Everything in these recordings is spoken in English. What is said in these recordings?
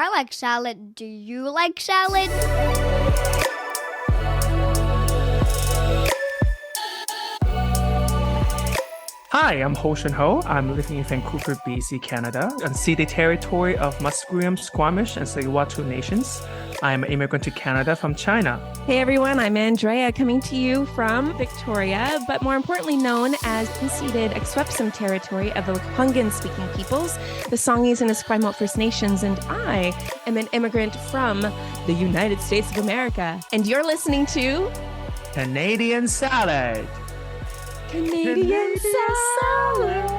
I like salad. Do you like salad? Hi, I'm Ho Shin Ho. I'm living in Vancouver, BC, Canada, unceded territory of Musqueam, Squamish, and Tsleil-Waututh nations. I'm an immigrant to Canada from China. Hey everyone, I'm Andrea coming to you from Victoria, but more importantly known as unceded Akwesasne territory of the Lekwungen-speaking peoples, the Songhees and Esquimalt First Nations, and I am an immigrant from the United States of America. And you're listening to Canadian Salad. Canadian Salad.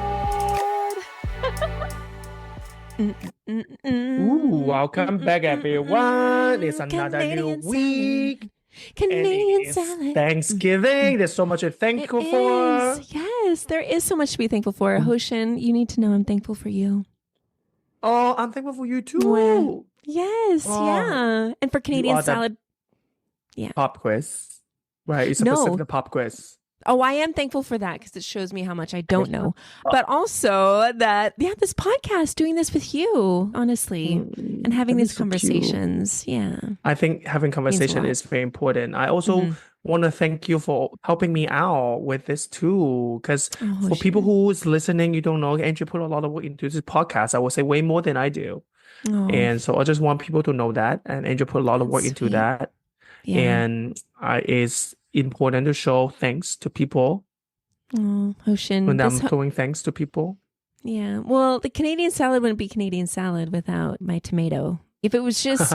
Ooh, welcome back, everyone. It's another new week. Canadian Salad. Thanksgiving. There's so much to be thankful for. Yes, there is so much to be thankful for. Hoshin, you need to know I'm thankful for you. Oh, I'm thankful for you too. Well, yes, yeah. And for Canadian Salad. Yeah. Pop quiz. Right, it's supposed to be the pop quiz. Oh, I am thankful for that because it shows me how much I don't know. But also that, this podcast, doing this with you, honestly, and having these conversations. So yeah. I think having conversation is very important. I also want to thank you for helping me out with this too. Because for people who's listening, you don't know, Andrew put a lot of work into this podcast. I would say way more than I do. Oh. And so I just want people to know that. And Andrew put a lot of work into that. Yeah. And it's important to show thanks to people. Oh, Hoshin. When I'm doing thanks to people. Yeah. Well, the Canadian salad wouldn't be Canadian salad without my tomato. If it was just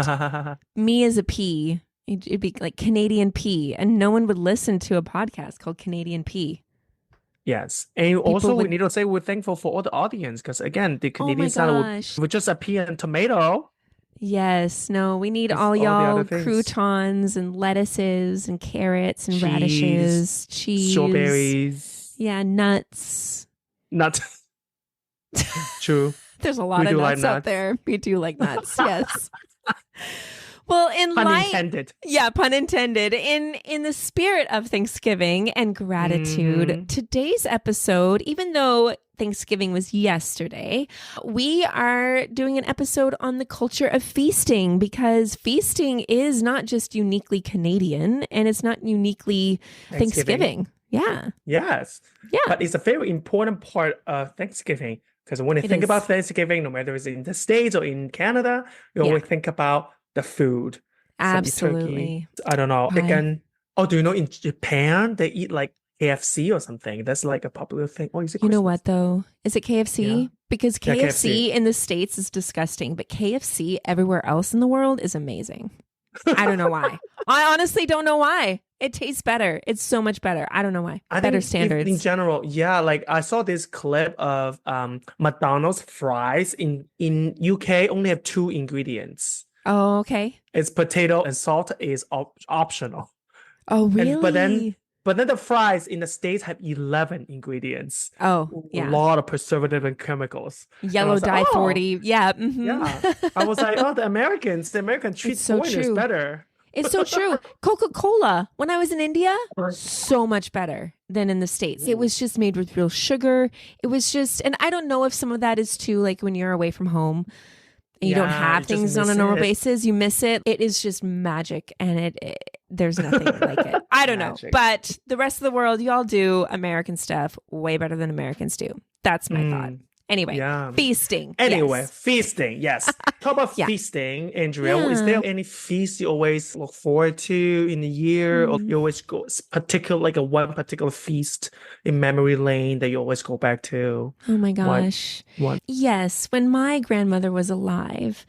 me as a pea, it'd be like Canadian pea, and no one would listen to a podcast called Canadian Pea. Yes. And also we need to say we're thankful for all the audience because, again, the Canadian salad with just a pea and tomato. Yes. No, we need all y'all croutons and lettuces and carrots and radishes, cheese, strawberries. Yeah, nuts. True. There's a lot of nuts out there. We do like nuts. Yes. Well, pun intended. Yeah, pun intended. In the spirit of Thanksgiving and gratitude, today's episode, even though Thanksgiving was yesterday, we are doing an episode on the culture of feasting because feasting is not just uniquely Canadian and it's not uniquely Thanksgiving. Yeah. Yes. Yeah. But it's a very important part of Thanksgiving because when you think about Thanksgiving, no matter it's in the States or in Canada, you always think about the food. Absolutely. I don't know. Again, do you know in Japan they eat like KFC or something? That's like a popular thing. Oh, is it Christmas? You know what though? Is it KFC? Yeah. Because KFC in the States is disgusting, but KFC everywhere else in the world is amazing. I don't know why. I honestly don't know why. It tastes better. It's so much better. I don't know why. Better standards. In general, yeah. Like I saw this clip of McDonald's fries in UK only have 2 ingredients. Oh, okay. It's potato and salt is optional. Oh, really? But then the fries in the States have 11 ingredients. Oh, yeah. A lot of preservative and chemicals. Yellow dye 40. Yeah. Mm-hmm. Yeah. I was like, the American treat foreigners better. It's so true. Coca-Cola, when I was in India, so much better than in the States. It was just made with real sugar. It was just, and I don't know if some of that is too, like when you're away from home and you don't have things on a normal basis, you miss it. It is just magic, and there's nothing like it. I don't know, but the rest of the world, y'all do American stuff way better than Americans do. That's my thought. Anyway, feasting. Feasting. Yes. Talk about feasting, Andrea. Yeah. Is there any feast you always look forward to in the year, or you always go one particular feast in memory lane that you always go back to? Oh my gosh. What? Yes. When my grandmother was alive,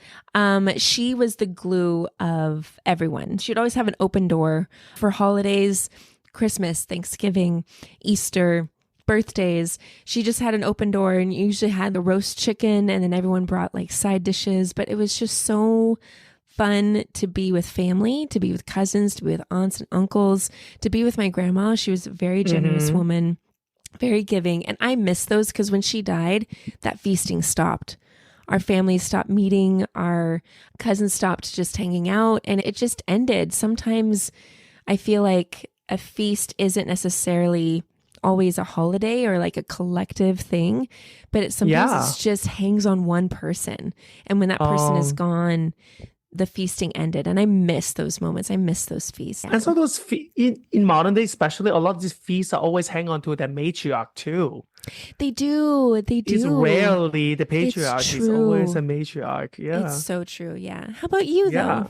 she was the glue of everyone. She'd always have an open door for holidays, Christmas, Thanksgiving, Easter, birthdays. She just had an open door, and you usually had the roast chicken, and then everyone brought like side dishes. But it was just so fun to be with family, to be with cousins, to be with aunts and uncles, to be with my grandma. She was a very generous woman, very giving. And I miss those because when she died, that feasting stopped. Our families stopped meeting. Our cousins stopped just hanging out, and it just ended. Sometimes I feel like a feast isn't necessarily always a holiday or like a collective thing, but sometimes Yeah. it just hangs on one person. And when that person is gone, the feasting ended. And I miss those moments. I miss those feasts. And so those in modern day, especially, a lot of these feasts are always hang on to that matriarch too. They do. They do. It's rarely the patriarch. It's always a true. matriarch. Yeah. It's so true. Yeah. How about you Yeah.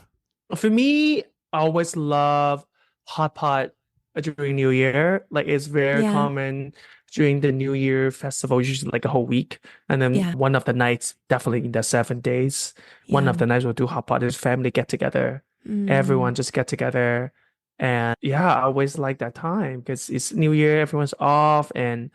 though? For me, I always love hot pot during New Year. Like it's very Yeah. common during the New Year festival, usually like a whole week. And then Yeah. one of the nights, definitely in the 7 days, one of Yeah. the nights we'll do hot pot. There's family get together. Everyone just get together. And yeah, I always like that time because it's New Year, everyone's off, and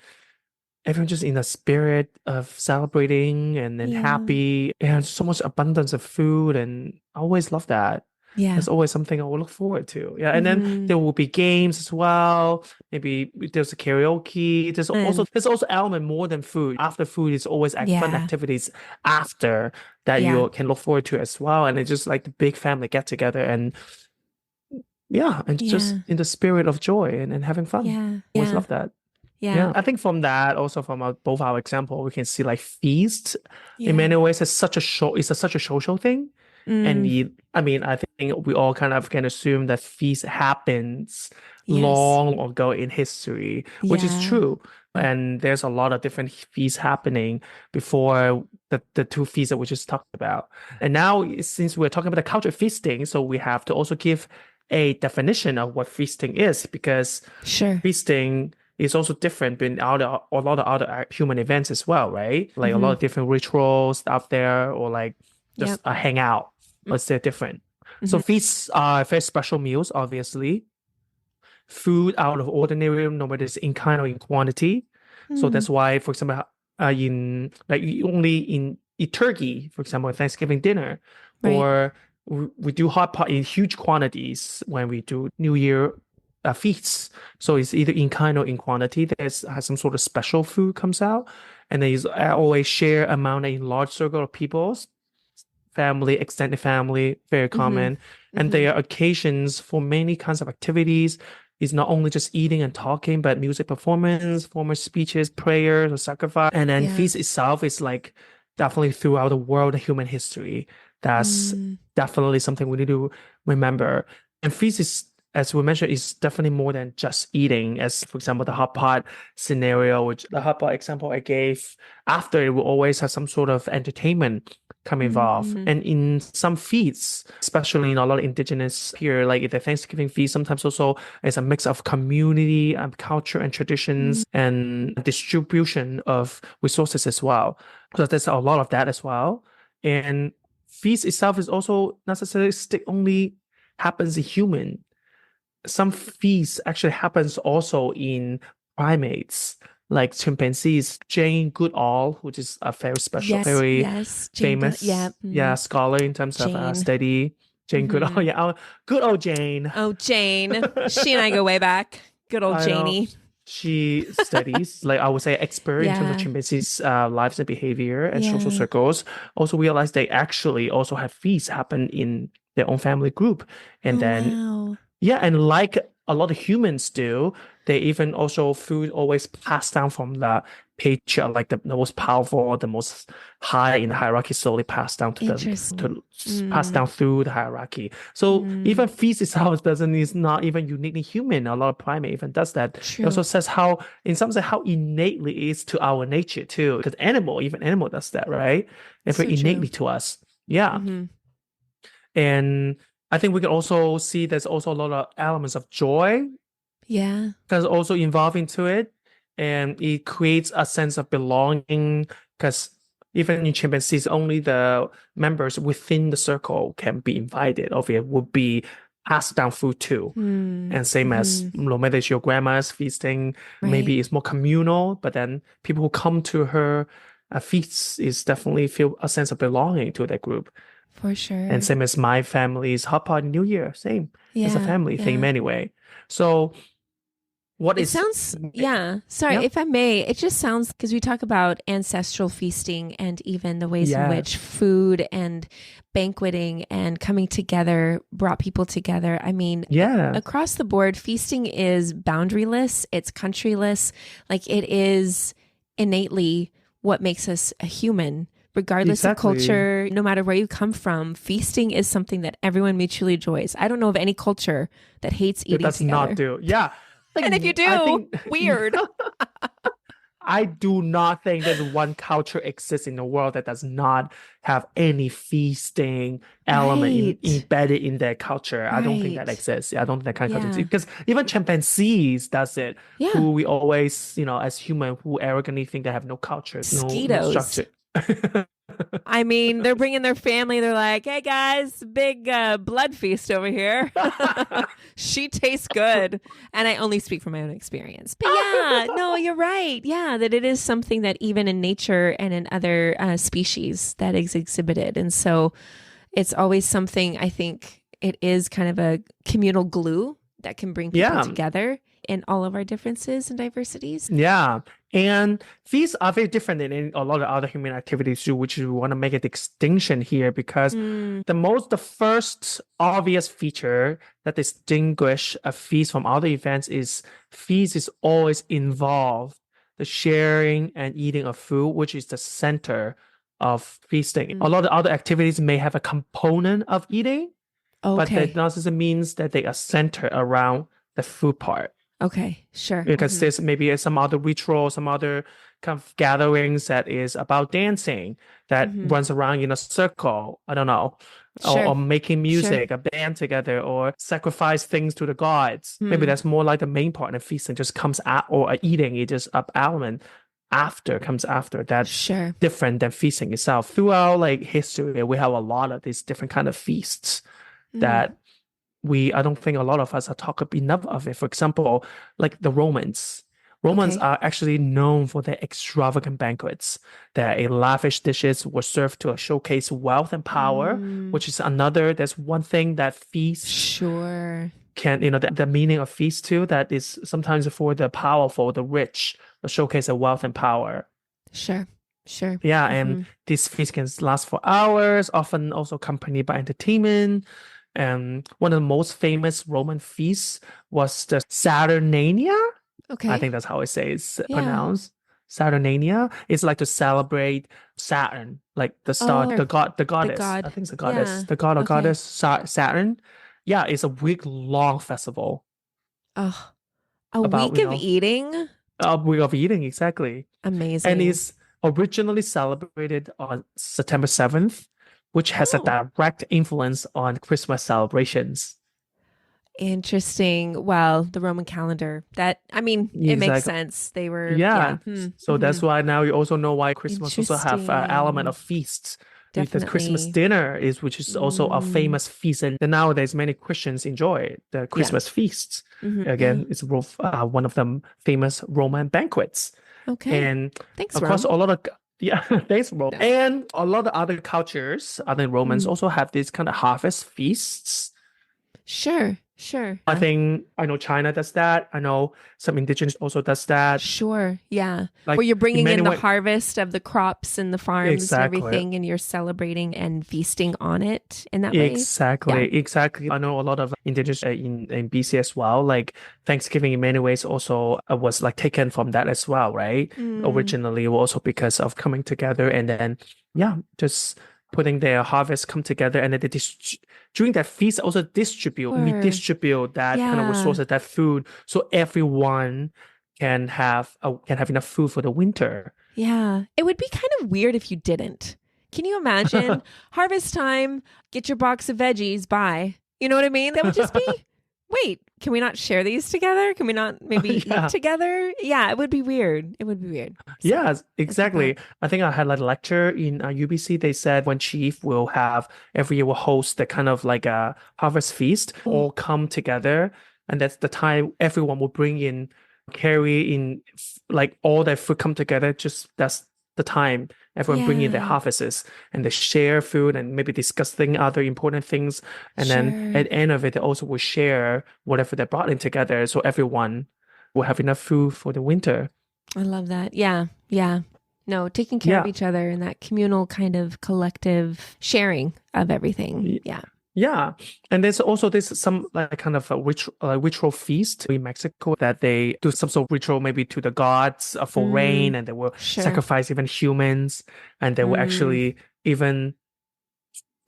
everyone just in the spirit of celebrating and then Yeah. happy, and so much abundance of food, and I always love that. Yeah. That's always something I will look forward to. Yeah, and then there will be games as well. Maybe there's a karaoke. There's also element more than food. After food, it's always fun Yeah. activities after that Yeah. you can look forward to as well. And it's just like the big family get together and just Yeah. in the spirit of joy and having fun. Yeah. Always Yeah. love that. Yeah. Yeah, I think from that, also from both our example, we can see like feast Yeah. in many ways is such a social thing. And I think we all kind of can assume that feast happens Yes. long ago in history, which is Yeah. true. And there's a lot of different feasts happening before the two feasts that we just talked about. And now, since we're talking about the culture of feasting, so we have to also give a definition of what feasting is, because Sure. feasting is also different in a lot of other human events as well, right? Like a lot of different rituals out there, or like just a hangout, but they're different. So feasts are very special meals, obviously. Food out of ordinary, no matter it's in kind or in quantity. So that's why, for example, in like only in eat turkey, for example, Thanksgiving dinner, Right. or we do hot pot in huge quantities when we do New Year feasts. So it's either in kind or in quantity. There's some sort of special food comes out, and then always share amount in large circle of people's family, extended family, very common. And there are occasions for many kinds of activities. It's not only just eating and talking, but music performance, formal speeches, prayers, or sacrifice. And then feast itself is like definitely throughout the world of human history. That's definitely something we need to remember. And feast is, as we mentioned, is definitely more than just eating. As for example, the hot pot scenario, which the hot pot example I gave, after it will always have some sort of entertainment come involved. And in some feasts, especially in a lot of indigenous here, like the Thanksgiving feast, sometimes also it's a mix of community and culture and traditions and distribution of resources as well. So there's a lot of that as well. And feast itself is also not necessarily only happens in human. Some feasts actually happens also in primates, like chimpanzees. Jane Goodall, which is a very special, very famous, scholar in terms of study. Jane Goodall, good old Jane. Oh, Jane. She and I go way back. Good old Janie. She studies, like I would say, expert in terms of chimpanzees' lives and behavior and social circles. Also realized they actually also have feasts happen in their own family group, and and like a lot of humans do, they even also food always passed down from the patriarch, like the most powerful, the most high in the hierarchy, slowly passed down to pass down through the hierarchy. So even feast itself is not even uniquely human. A lot of primate even does that. It also says how, in some sense, how innately it is to our nature too. Because even animal does that, right? It's very innately to us. Yeah. And I think we can also see there's also a lot of elements of joy. Yeah. That's also involved into it. And it creates a sense of belonging, because even in chimpanzees, only the members within the circle can be invited, or it would be passed down food too. And same as no matter it's your grandma's feasting, maybe it's more communal, but then people who come to her feasts is definitely feel a sense of belonging to that group. For sure. And same as my family's hot pot New Year, same. It's a family theme anyway. So what It is sounds, yeah. Sorry, yeah if I may, it just sounds because we talk about ancestral feasting and even the ways in which yes food and banqueting and coming together brought people together. I mean, yes across the board, feasting is boundaryless, it's countryless. Like it is innately what makes us a human. Regardless of exactly culture, no matter where you come from, feasting is something that everyone mutually enjoys. I don't know of any culture that hates it eating does not together. do yeah like And if you I do, think weird. I do not think there's one culture exists in the world that does not have any feasting element Right. embedded in their culture. I don't think that Right. exists. I don't think that kind of culture Yeah. exists. Because even chimpanzees does it, Yeah. who we always, as human, who arrogantly think they have no culture, no Mosquitoes. structure. I mean, they're bringing their family. They're like, hey guys, big blood feast over here. She tastes good. And I only speak from my own experience. But yeah, no, you're right. Yeah, that it is something that even in nature and in other species that is exhibited. And so it's always something, I think it is kind of a communal glue that can bring people Yeah. together in all of our differences and diversities. Yeah. And feasts are very different than a lot of other human activities too, which we want to make a distinction here because Mm, the first obvious feature that distinguish a feast from other events is feast is always involved the sharing and eating of food, which is the center of feasting. A mm. lot of other activities may have a component of eating, but that Okay. doesn't mean that they are centered around the food part Okay. Sure. because there's maybe some other ritual, some other kind of gatherings that is about dancing that Mm-hmm. runs around in a circle. I don't know, or Sure. making Sure. music, a band together, or sacrifice things to the gods. Maybe Hmm. that's more like the main part, and feasting just comes at or eating it just up element comes after. That's Sure. different than feasting itself. Throughout like history, we have a lot of these different kind of feasts Mm. that I don't think a lot of us are talk enough of it. For example, like the Romans. Romans Okay. are actually known for their extravagant banquets. Their lavish dishes were served to showcase wealth and power, Mm. which is there's one thing that feast Sure. can, the meaning of feast too, that is sometimes for the powerful, the rich, to showcase their wealth and power. Sure. Sure. Yeah, Mm-hmm. and this feast can last for hours, often also accompanied by entertainment. And one of the most famous Roman feasts was the Saturnalia. I Okay. think that's how it's Yeah. pronounced. Saturnalia. It's like to celebrate Saturn, like the star, Oh, the the goddess. I god. think it's the goddess, Yeah. the god or Okay. goddess Saturn. Yeah, it's a week-long festival Oh, a about, week of eating? a week of eating, exactly. And Amazing. is originally celebrated on September 7th, which has a Oh, direct influence on Christmas celebrations. interesting. Well, the Roman calendar. That, I mean, it makes Exactly. sense. They were, Yeah. yeah. Hmm. So Mm-hmm. that's why now you also know why Christmas also have an element Interesting. of feasts. The Christmas Definitely. dinner which is also a Mm. famous feast, and nowadays many Christians enjoy the Yeah. Christmas feasts. Mm-hmm. Yeah. Again, it's one of the famous Roman banquets. Okay. And Thanks, across Rome. a lot of yeah, thanks, Rome. No. And a lot of other cultures, other than Romans, Mm. also have these kind of harvest feasts. Sure. Sure. I know China does that. I know some indigenous also does that. Sure. Yeah. Like Where you're in bringing many in the ways, harvest of the crops and the farms and exactly. everything, and you're celebrating and feasting on it in that way. Exactly, Yeah. exactly. I know a lot of indigenous in BC as well. Like Thanksgiving in many ways also was like taken from that as well, right? Mm, Originally also because of coming together and then yeah, just putting their harvest come together and then during that feast also sure. redistribute that kind of Yeah. resources, that food, so everyone can have enough food for the winter. Yeah. It would be kind of weird if you didn't. Can you imagine harvest time, get your box of veggies, bye. You know what I mean? That would just be, wait, can we not share these together? Can we not maybe Yeah. eat together? Yeah, it would be weird. It would be weird. So, Yes, that's my exactly. thought. I think I had like a lecture in UBC. They said one chief will have every year will host the kind of like a harvest feast, Oh, all come together, and that's the time everyone will carry in like all their food come together. Just that's the time everyone bring in their yeah. harvests and they share food and maybe discussing other important things. And then Sure. at the end of it, they also will share whatever they brought in together, so everyone we'll have enough food for the winter. I love that. Yeah. Yeah. No, taking care of Yeah. each other and that communal kind of collective sharing of everything. Yeah. Yeah, and there's also this some like kind of a ritual feast in Mexico that they do some sort of ritual maybe to the gods for rain, and they will Sure. sacrifice even humans, and they will actually even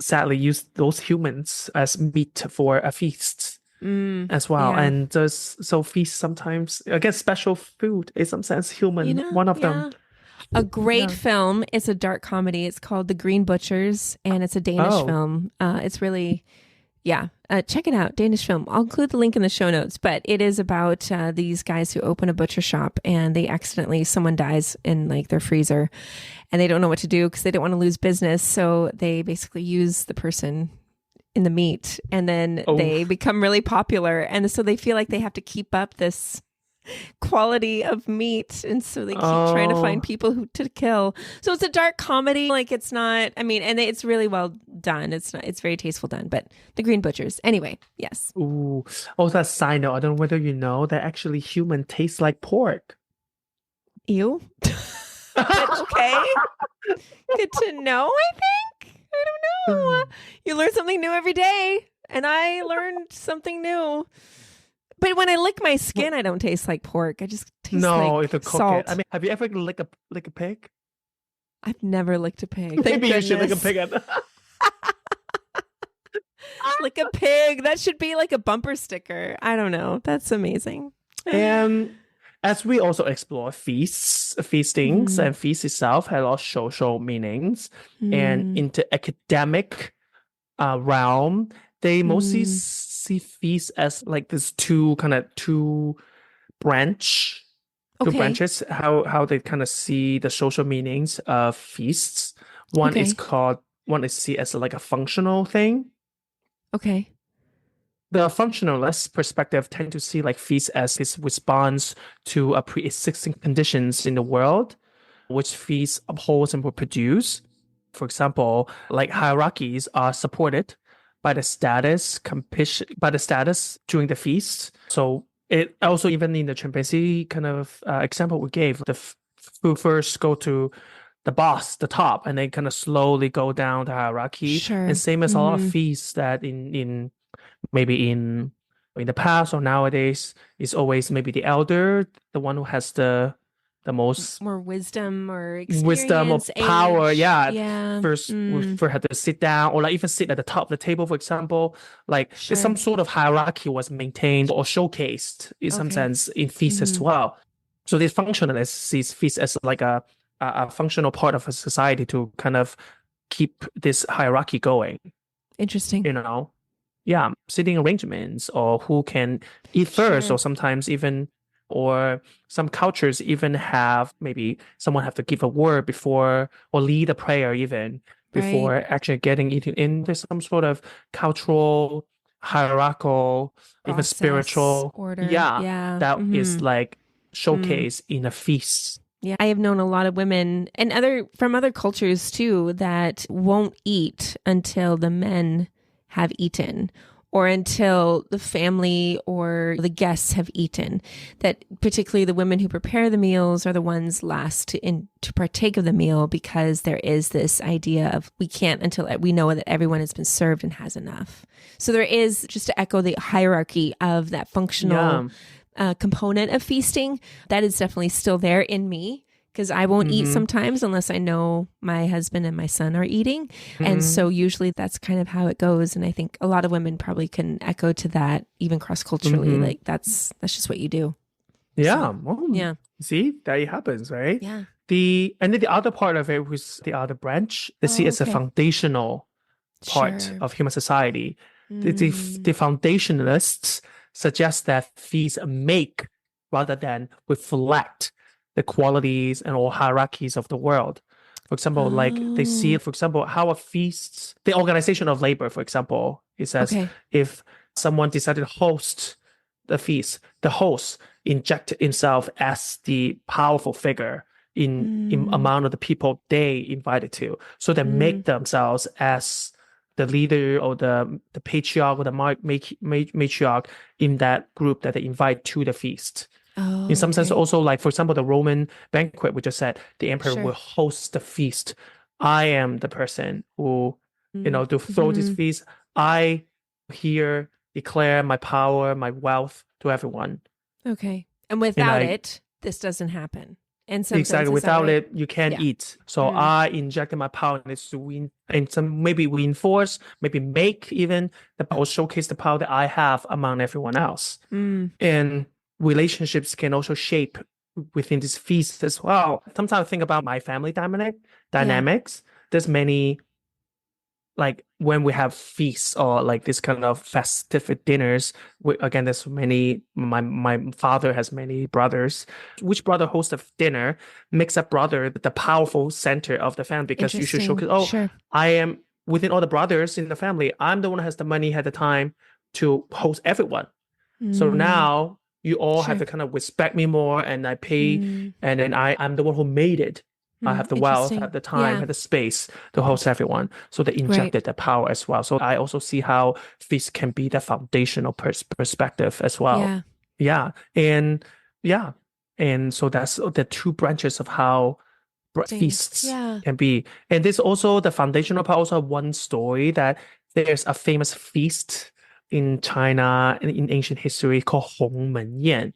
sadly use those humans as meat for a feast as well. Yeah. And so feast sometimes again special food in some sense human one of them. A great Yeah. film. It's a dark comedy. It's called The Green Butchers, and it's a Danish Oh. film. It's really, check it out. Danish film. I'll include the link in the show notes, but it is about these guys who open a butcher shop and someone dies in like their freezer and they don't know what to do because they don't want to lose business. So they basically use the person in the meat and then they become really popular. And so they feel like they have to keep up this quality of meat, and so they keep trying to find people to kill. So it's a dark comedy. Like it's not, I mean, and it's really well done. It's very tasteful done. But The Green Butchers, anyway. Yes. Ooh. Also, a side note, I don't know whether you know that actually human tastes like pork. Ew. But okay, good to know. I think, I don't know, you learn something new every day, and I learned something new. But when I lick my skin, I don't taste like pork. I just taste like if you cook salt. it. I mean, have you ever licked a pig? I've never licked a pig. Maybe you should lick a pig. Lick a pig. That should be like a bumper sticker. I don't know. That's amazing. And as we also explore feastings, and feast itself has a lot of social meanings. And in the academic realm, they mostly see feast as like this two branches, how they kind of see the social meanings of feasts. One is seen as like a functional thing. Okay. The functionalist perspective tend to see like feast as his response to a pre-existing conditions in the world, which feast upholds and will produce. For example, like hierarchies are supported by the status during the feast. So it also, even in the chimpanzee kind of example we gave, the food first go to the boss, the top, and then kind of slowly go down the hierarchy. Sure. And same as a lot of feasts that in maybe in the past or nowadays is always maybe the elder, the one who has the most more wisdom or experience, or power. Yeah. First, we first had to sit down or like even sit at the top of the table, for example. Like Sure. some sort of hierarchy was maintained or showcased in some sense in feasts as well. So these functionalists sees feasts as like a functional part of a society to kind of keep this hierarchy going. Interesting. Seating arrangements or who can eat first, or sometimes even, or some cultures even have maybe someone have to give a word before or lead a prayer even before actually getting eaten in. There's some sort of cultural, hierarchical, even Process, spiritual order. That is like showcased in a feast. Yeah, I have known a lot of women and from other cultures too that won't eat until the men have eaten or until the family or the guests have eaten. That particularly the women who prepare the meals are the ones last to partake of the meal, because there is this idea of we can't until we know that everyone has been served and has enough. So there is, just to echo the hierarchy of that functional component of feasting, that is definitely still there in me, because I won't eat sometimes unless I know my husband and my son are eating. And so usually that's kind of how it goes. And I think a lot of women probably can echo to that, even cross-culturally. Like that's just what you do. Yeah. Yeah. See, that it happens, right? Yeah. And then the other part of it was the other branch. They see it as a foundational part of human society. The foundationalists suggest that feasts make rather than reflect the qualities and all hierarchies of the world. For example, like they see, for example, how a feast, the organization of labor, for example, it says if someone decided to host the feast, the host inject himself as the powerful figure in amount of the people they invited to. So they make themselves as the leader or the patriarch or the matriarch in that group that they invite to the feast. In Oh, some sense, okay. also like, for example, the Roman banquet, we just said the emperor Sure. will host the feast. I am the person who, to throw this Mm-hmm. feast. I here declare my power, my wealth to everyone. Okay. And And without I it, this doesn't happen. In some sense, exactly is that without right? it, you can't Yeah. eat. So I injected my power in this to win and some maybe reinforce, maybe make even the or showcase the power that I have among everyone else. Mm. And relationships can also shape within this feast as well. Sometimes I think about my family dynamics. There's many like when we have feasts or like this kind of festive dinners. Again, there's many. My father has many brothers. Which brother hosts a dinner makes that brother the powerful center of the family because you should Interesting. showcase. Oh, Sure. I am within all the brothers in the family. I'm the one who has the money, had the time to host everyone. So Mm. now you all have Sure. to kind of respect me more and I pay Mm. and then I'm the one who made it. I have the wealth, I have Interesting. the time, Yeah. have the space to host everyone. So they Right. injected the power as well. So I also see how this can be the foundational perspective as well. Yeah. Yeah. And yeah. And so that's the two branches of how Interesting. feasts Yeah. can be. And this also the foundational part also one story that there's a famous feast in China in ancient history called Hongmen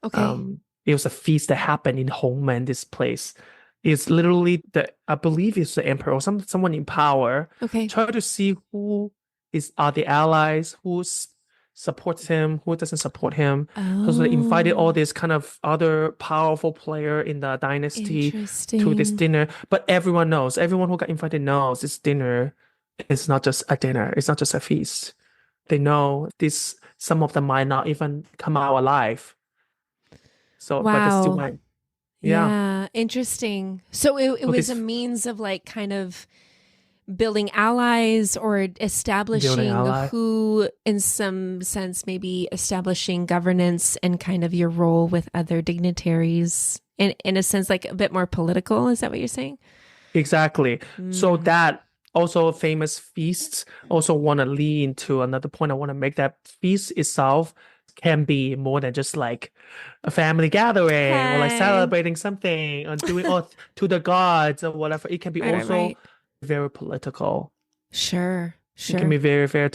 Okay. it was a feast that happened in Hongmen, this place. It's literally I believe it's the emperor or someone in power Okay. try to see who are the allies, supports him, who doesn't support him. So they invited all Oh, this kind of other powerful player in the dynasty to this interesting. dinner. But everyone who got invited knows this dinner is not just a dinner, it's not just a feast. They know some of them might not even come out alive. So, but they still Wow. went. Yeah. Yeah. Interesting. So it So was a this means of like kind of building allies or building establishing ally. who, in some sense, maybe establishing governance and kind of your role with other dignitaries in a sense, like a bit more political. Is that what you're saying? Exactly. So Mm. that also famous feasts also want to lead into another point I want to make that feast itself can be more than just like a family gathering or like Okay. celebrating something or doing to the gods or whatever. It can be Right, right, also right. very political. Sure, It can be sure. very, very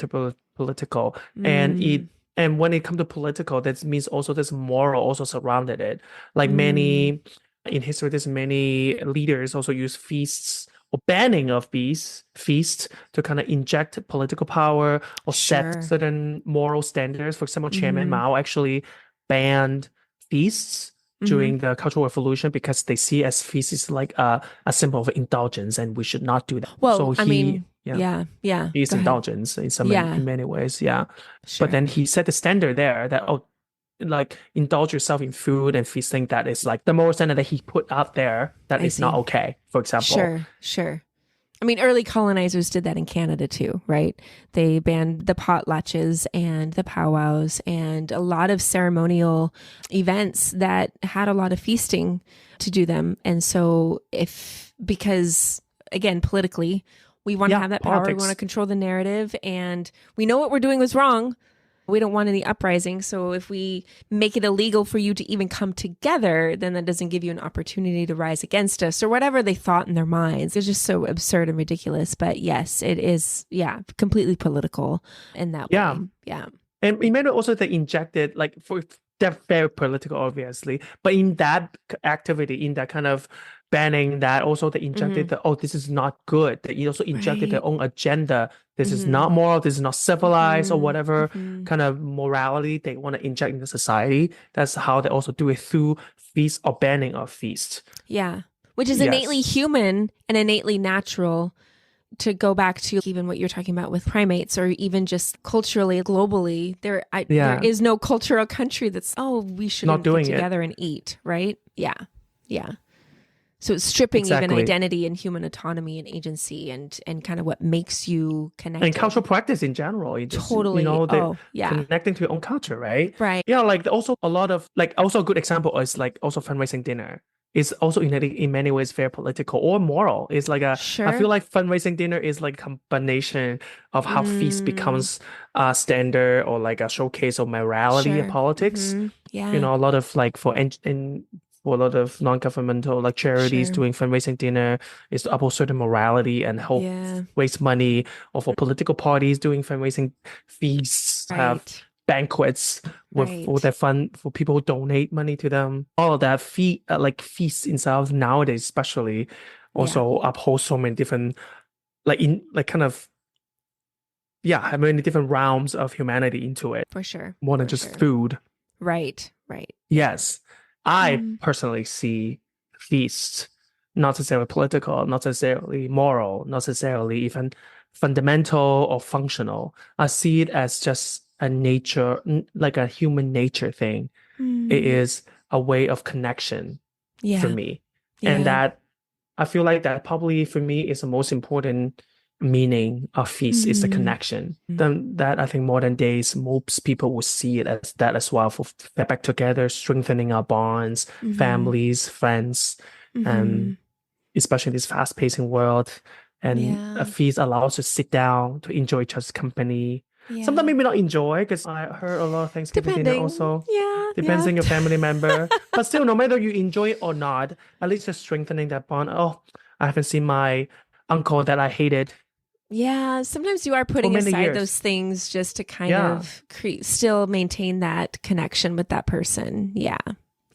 political. And Mm, when it comes to political, that means also there's moral also surrounded it. Like mm, many in history, there's many leaders also use feasts or banning of these feasts to kind of inject political power or set sure. certain moral standards. For example, Chairman Mm-hmm, Mao actually banned feasts mm-hmm. during the Cultural Revolution because they see as feasts is like a symbol of indulgence and we should not do that. So Well, I mean, yeah, yeah, yeah. is Go ahead. indulgence Yeah, in many ways, yeah. But sure. then he set the standard there that like indulge yourself in food and feasting that is like the moral standard that he put out there that I is not see. okay, for example. Sure, sure. I mean, early colonizers did that in Canada too, right? They banned the potlatches and the powwows and a lot of ceremonial events that had a lot of feasting to do them. And so, because again, politically, we want to Yeah, have that power, we want to politics. control the narrative, and we know what we're doing was wrong. We don't want any uprising. So if we make it illegal for you to even come together, then that doesn't give you an opportunity to rise against us or whatever they thought in their minds. It's just so absurd and ridiculous. But yes, it is, yeah, completely political in that Yeah. way. Yeah. And it made it also they injected like for they're very political, obviously, but in that activity, in that kind of banning, that also they injected this is not good. They also injected their Right. own agenda. This is Mm-hmm. not moral. This is not civilized, or Mm-hmm. whatever Mm-hmm. kind of morality they want to inject into society. That's how they also do it through feast or banning of feast. Yeah. Which is innately Yes. human and innately natural. To go back to even what you're talking about with primates or even just culturally, globally, there Yeah. is no cultural country that's, we Not shouldn't get doing it. together and eat, right? Yeah. Yeah. So it's stripping even Exactly. identity and human autonomy and agency and kind of what makes you connected. And cultural practice in general. It just, Totally. the Yeah. connecting to your own culture, right? Right. Yeah, like also a lot of like also a good example is like also fundraising dinner. is also in many ways very political or moral. It's like I Sure. feel like fundraising dinner is like a combination of how feast Mm, becomes a standard or like a showcase of morality in sure. politics. Mhm. You Yeah. know, a lot of like for a lot of non-governmental like charities Sure. doing fundraising dinner is to uphold certain morality and help Yeah. raise money, or for political parties doing fundraising feasts, have Right. banquets with their Right. fund for people who donate money to them. All of that like feasts themselves nowadays, especially, Yeah. also uphold so many different like in like kind of yeah, many different realms of humanity into it, For sure. more than For just sure. food. Right. Right. Yeah. Yes, I Mm. personally see feasts not necessarily political, not necessarily moral, not necessarily even fundamental or functional. I see it as just a nature, like a human nature thing. It Mm. is a way of connection for Yeah. me. And Yeah. that I feel like that probably for me is the most important meaning of feast is the Mm. connection. Then that I think modern days most people will see it as that as well, for get back together, strengthening our bonds, Mm-hmm. families, friends, Mm-hmm. and especially in this fast-pacing world. And a Yeah. feast allows us to sit down to enjoy each other's company. Sometimes Yeah. maybe not enjoy, because I heard a lot of Thanksgiving dinner Depending. also Yeah. depends Yeah. on your family member. But still, no matter you enjoy it or not, at least just strengthening that bond. Oh, I haven't seen my uncle that I hated Yeah, sometimes you are for putting many aside years. those things just to kind Yeah. of still maintain that connection with that person. Yeah.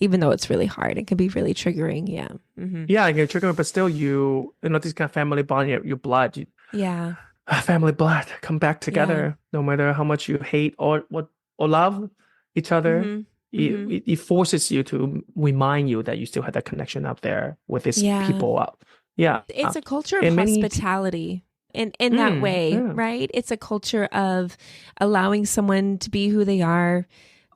Even though it's really hard, it can be really triggering. Yeah. Mm-hmm. Yeah, you're triggered, but still you know, this kind of family bond, your blood, Yeah. family blood come back Yeah. together, no matter how much you hate or love each other. Mm-hmm. It, Mm-hmm. it it forces you to remind you that you still have that connection up there with these Yeah. people up. Yeah. It's a culture of And hospitality in that way, yeah. right? It's a culture of allowing someone to be who they are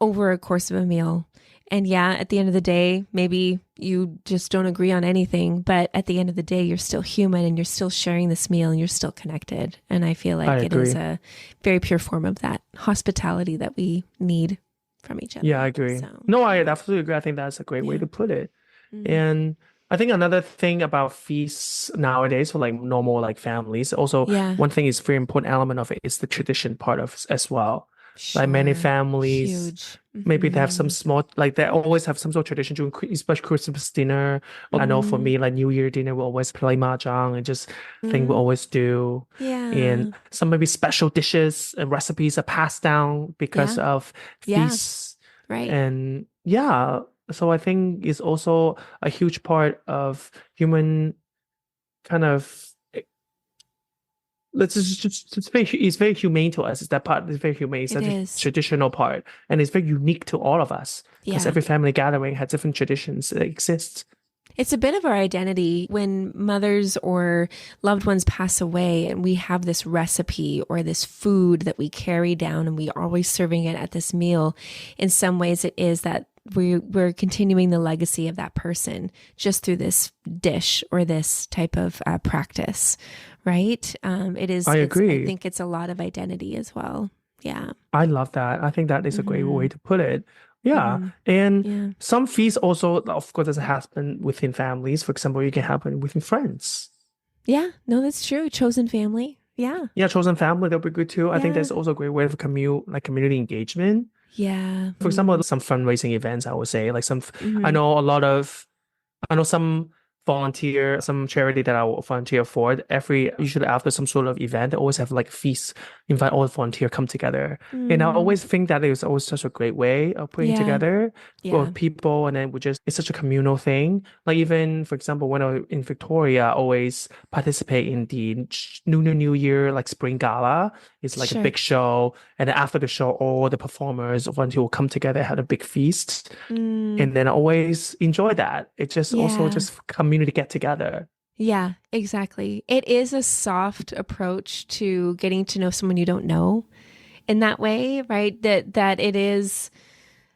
over a course of a meal. And yeah, at the end of the day, maybe you just don't agree on anything, but at the end of the day, you're still human and you're still sharing this meal and you're still connected. And I feel I like it is agree. a very pure form of that hospitality that we need from each Yeah, I other. agree. So, No, I absolutely agree. I think that's a great way yeah. to put it. Mm. And I think another thing about feasts nowadays for like normal like families, also Yeah, one thing is very important element of it is the tradition part of as well. Like many sure. families, Huge. maybe they have some Hmm. small, like they always have some sort of tradition during especially Christmas dinner. Or I know for Hmm. me, like New Year dinner, we always play mahjong and just thing we Mm. always do. Yeah. And some maybe special dishes and recipes are passed down because Yeah. of Yeah. feasts. Right. And yeah, so I think it's also a huge part of human kind of it's very humane to us. It's that part is very humane. It's It a is. traditional part, and it's very unique to all of us because Yeah. every family gathering has different traditions that exist. It's a bit of our identity when mothers or loved ones pass away and we have this recipe or this food that we carry down and we are always serving it at this meal. In some ways, it is that we're continuing the legacy of that person just through this dish or this type of practice, right? It is. I I agree. think it's a lot of identity as well. Yeah. I love that. I think that is a great Mm-hmm. way to put it. Yeah. Mm-hmm. And Yeah. some feasts also, of course, doesn't happen within families. For example, it can happen within friends. Yeah. No, that's true. Chosen family. Yeah. Yeah, chosen family, that'll be good too. I think Yeah. that's also a great way of community engagement. Yeah. For example, some fundraising events, I would say, like I Mm-hmm. know I know some charity that I will volunteer for. Usually after some sort of event, they always have like a feast, invite all the volunteer come together. And I Mm. always think that is always such a great way of putting Yeah. together for Yeah. people, and then it's such a communal thing. Like even, for example, when I was in Victoria, I always participate in the Lunar New Year, like spring gala. It's like a Sure. big show. And then after the show, all the performers, volunteer will come together, have a big feast. Mm. And then I always enjoy that. It's just also Yeah. just community get together. Yeah, exactly. It is a soft approach to getting to know someone you don't know in that way, right? That it is,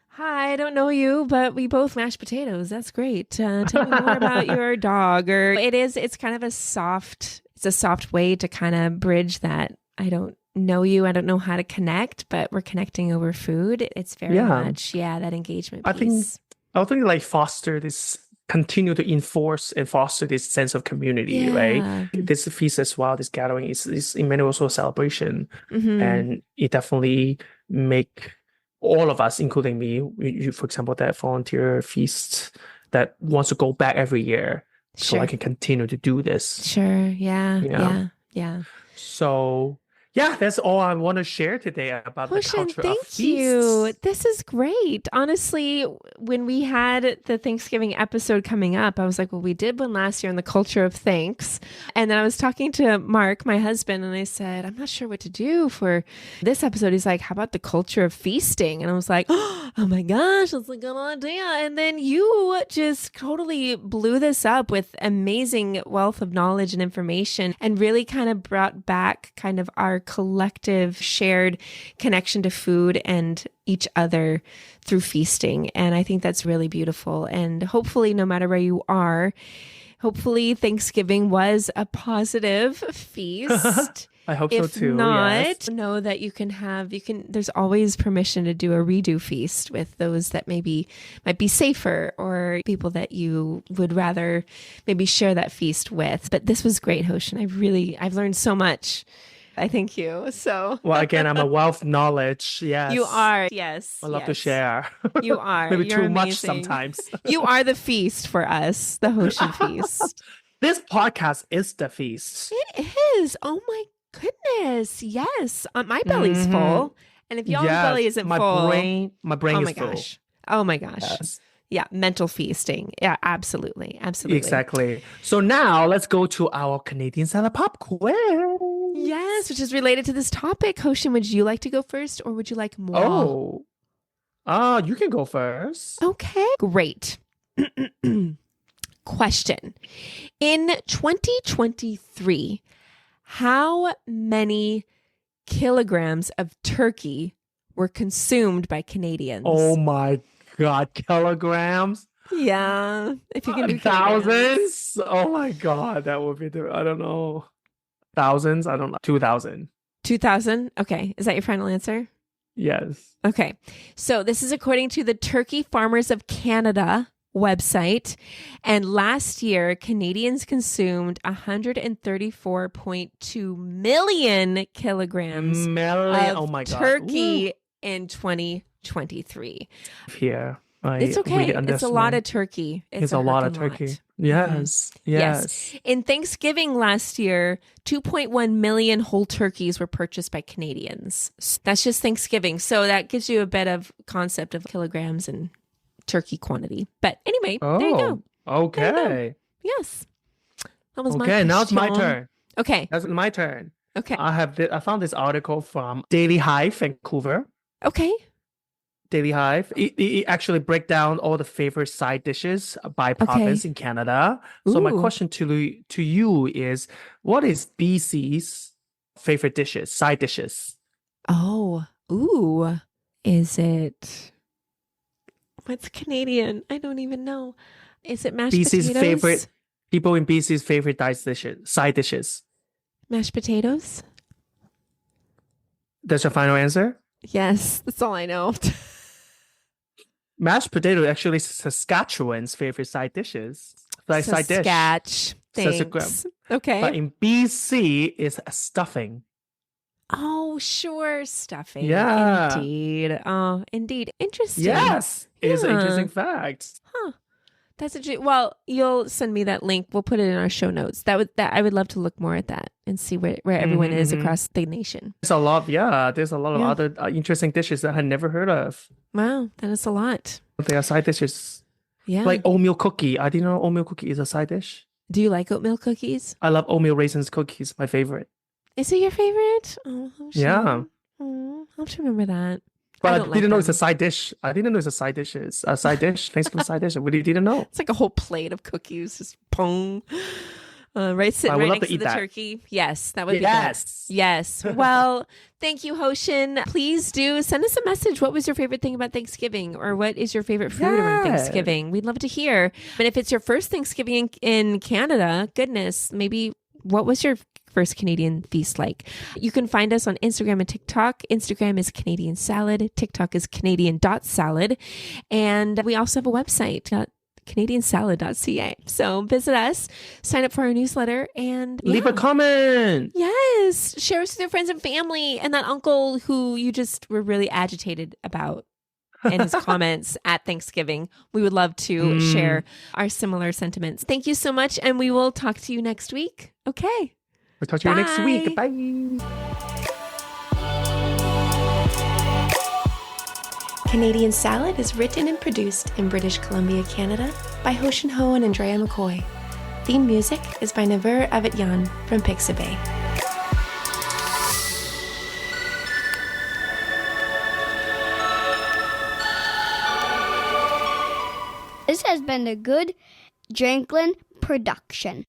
hi, I don't know you, but we both mash potatoes. That's great. Tell me more about your dog. Or it's kind of it's a soft way to kind of bridge that. I don't know you. I don't know how to connect, but we're connecting over food. It's very Yeah. much, that engagement I think piece. I think like foster this continue to enforce and foster this sense of community, right? This feast as well, this gathering is in many ways also a celebration. And it definitely make all of us, including me, for example, that volunteer feast that wants to go back every year so I can continue to do this. Sure. Yeah. So yeah, that's all I want to share today about the culture of feasts. Thank you. This is great. Honestly, when we had the Thanksgiving episode coming up, I was like, well, we did one last year on the culture of thanks. And then I was talking to Mark, my husband, and I said, I'm not sure what to do for this episode. He's like, how about the culture of feasting? And I was like, oh my gosh, that's a good idea. And then you just totally blew this up with amazing wealth of knowledge and information and really kind of brought back kind of our collective shared connection to food and each other through feasting. And I think that's really beautiful. And hopefully, no matter where you are, hopefully Thanksgiving was a positive feast. I hope so too. If not, know that there's always permission to do a redo feast with those that might be safer or people that you would rather maybe share that feast with. But this was great, Hoshin. I've learned so much. I thank you. So, well, again, I'm a wealth of knowledge. Yes. You are. Yes. I love to share. You are. Maybe You're too amazing. much sometimes. You are the feast for us, the Hoshin feast. This podcast is the feast. It is. Oh my goodness. Yes. My belly's full. And if y'all's belly isn't full. My brain is full. Oh my gosh. Yes. Yeah, mental feasting. Yeah, absolutely. Absolutely. Exactly. So now let's go to our Canadian Salad Pop quiz. Yes, which is related to this topic. Hoshin, would you like to go first or would you like more? You can go first. Okay, great. Question. In 2023, how many kilograms of turkey were consumed by Canadians? Oh my God, kilograms? Yeah. If you can do thousands? Oh my God, that would be I don't know. Thousands? I don't know. 2,000. 2,000? Okay. Is that your final answer? Yes. Okay. So this is according to the Turkey Farmers of Canada website. And last year, Canadians consumed 134.2 million kilograms of turkey in 2023. Here. It's okay. It's a lot of turkey. It's a lot of turkey. Yes. Yes. In Thanksgiving last year, 2.1 million whole turkeys were purchased by Canadians. That's just Thanksgiving. So that gives you a bit of concept of kilograms and turkey quantity. But anyway, there you go. Okay. Yes. That was my question. Now it's my turn. Okay. That's my turn. Okay. I found this article from Daily Hive, Vancouver. Okay. Daily Hive. It actually break down all the favorite side dishes by province in Canada. So my question to you is, what is BC's favorite dishes, side dishes? Is it... What's Canadian? I don't even know. Is it mashed potatoes? People in BC's favorite side dishes. Mashed potatoes? That's your final answer? Yes, that's all I know. Mashed potato actually Saskatchewan's favorite side dishes. Side dish. Thanks. Okay. But in BC, it's stuffing. Oh, sure. Stuffing. Yeah. Indeed. Oh, indeed. Interesting. Yes. It's an interesting fact. Huh. That's well, you'll send me that link. We'll put it in our show notes. I would love to look more at that and see where everyone is across the nation. There's a lot of other interesting dishes that I had never heard of. Wow, that is a lot. They are side dishes. Yeah. Like oatmeal cookie. I didn't know oatmeal cookie is a side dish. Do you like oatmeal cookies? I love oatmeal raisins cookies. My favorite. Is it your favorite? Oh, yeah. Oh, I'll have to remember that. But I didn't know it's a side dish. I didn't know it's a side dish. It's a side dish. Thanksgiving side dish. I really didn't know. It's like a whole plate of cookies, just pong. Sitting right next to the turkey. Yes, that would be good. Yes. Well, thank you, Hoshin. Please do send us a message. What was your favorite thing about Thanksgiving? Or what is your favorite food around Thanksgiving? We'd love to hear. But if it's your first Thanksgiving in Canada, goodness, maybe what was your first Canadian feast like? You can find us on Instagram and TikTok. Instagram is Canadian Salad. TikTok is Canadian.salad. And we also have a website, canadiansalad.ca. So visit us, sign up for our newsletter, and leave a comment. Yes. Share us with your friends and family and that uncle who you just were really agitated about in his comments at Thanksgiving. We would love to share our similar sentiments. Thank you so much. And we will talk to you next week. Okay. We'll talk to you next week. Bye. Canadian Salad is written and produced in British Columbia, Canada by Hoshin Ho and Andrea McCoy. Theme music is by Naver Avidyan from Pixabay. This has been a Good Drinklin production.